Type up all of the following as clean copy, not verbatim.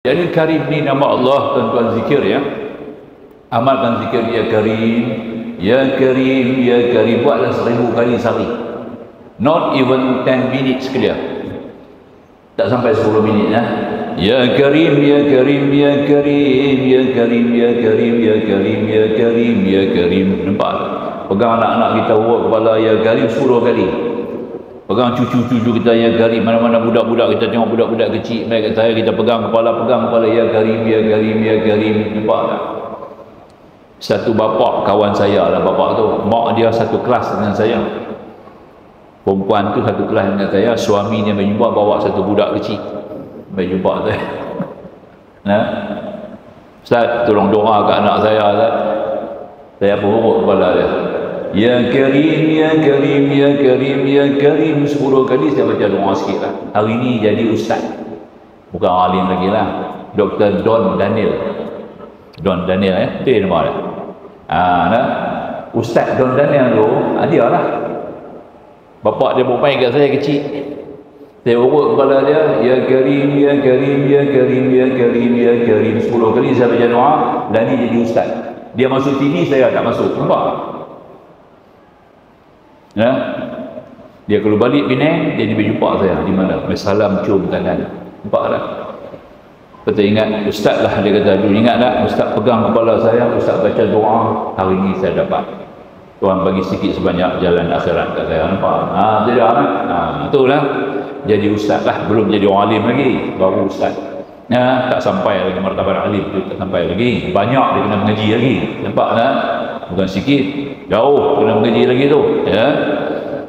Jadi Karim ni nama Allah, tuan-tuan zikir ya. Amalkan zikir ya Karim, ya Karim, ya Karim. Buatlah 1000 kali sehari. Not even 10 minutes sekali. Tak sampai 10 minit ya. Ya Karim, ya Karim, ya Karim, ya Karim, ya Karim, ya Karim, ya Karim, ya Karim. Nampak? Pegang anak-anak kita urut kepala ya Karim 10 kali. Pegang cucu-cucu kita ya Karim, mana-mana budak-budak kita tengok budak-budak kecil mai kat saya, kita pegang kepala ya Karim, ya Karim, ya Karim. Nampak tak? Satu bapa kawan saya lah, bapa tu mak dia satu kelas dengan saya, perempuan tu satu kelas dengan saya, suami dia mai jumpa bawa satu budak kecil mai jumpa saya. Nah, Ustaz tolong doa kat anak saya Ustaz. Saya pun urut kepala dia. Ya Karim, ya Karim, ya Karim, ya Karim 10 kali saya baca doa sikit lah. Hari ni jadi ustaz, bukan alim lagi lah. Dr. Don Daniel ya, itu nama dia. Nah, Ustaz Don Daniel tu dia lah. Bapak dia bermain kat saya kecil, saya urut kepala dia, ya Karim, ya Karim, ya Karim, ya Karim, ya Karim 10 kali saya baca doa, dan ni jadi ustaz. Dia masuk TV, saya tak masuk. Nampak? Ya, dia kalau balik Penang, dia jumpa saya di mana? Salam cium tangan. Nampak tak? Kita ingat ustaz lah, dia kata dulu, ingat tak ustaz pegang kepala saya, ustaz baca doa, hari ni saya dapat Tuhan bagi sikit sebanyak jalan akhirat kat saya. Nampak? Tidak kan? Itulah jadi ustaz lah, belum jadi orang alim lagi, baru ustaz. Tak sampai lagi martabat alim tu, tak sampai lagi, banyak dia kena mengaji lagi. Nampak tak? Bukan sikit, jauh kena mengaji lagi tu ya.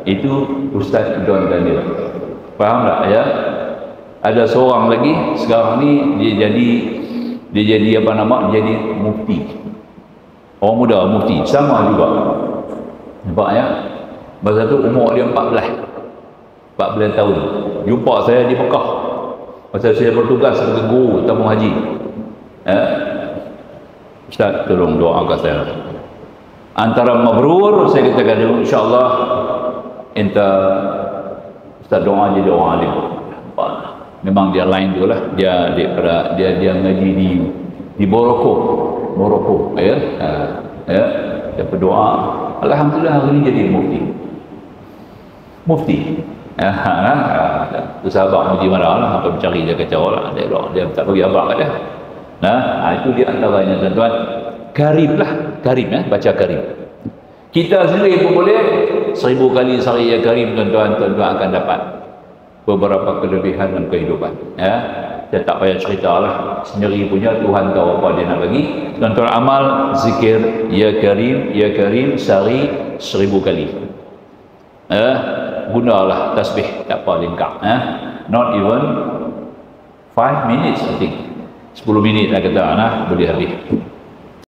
Itu Ustaz Don Daniel, faham tak ya? Ada seorang lagi sekarang ni, dia jadi apa nama, dia jadi mufti, orang muda mufti sama juga. Nampak ya? Masa tu umur dia 14 tahun, jumpa saya di Mekah masa saya bertugas sebagai guru tabung haji ya. Ustaz tolong doakan saya. Antara mabrur, saya katakan dulu, insyaAllah enta Ustaz doa jadi orang alim. Memang dia lain tu lah, dia ngaji di Morocco ya. Dia berdoa, alhamdulillah hari ni jadi mufti tu sahabat muji marah lah, apa mencari dia kacau lah, dia tak bagi abang kat dia. Itu dia antaranya tuan-tuan. Karim lah, Karim ya, baca Karim. Kita sendiri pun boleh 1000 kali sehari ya Karim, tuan-tuan akan dapat beberapa kelebihan dalam kehidupan ya. Saya tak payah cerita lah, sendiri punya Tuhan tahu apa dia nak bagi. Tuan-tuan amal zikir ya Karim sehari 1000 kali. Gunalah tasbih, tak apa lengkap not even 5 minutes I think, 10 minit lah kata boleh habis.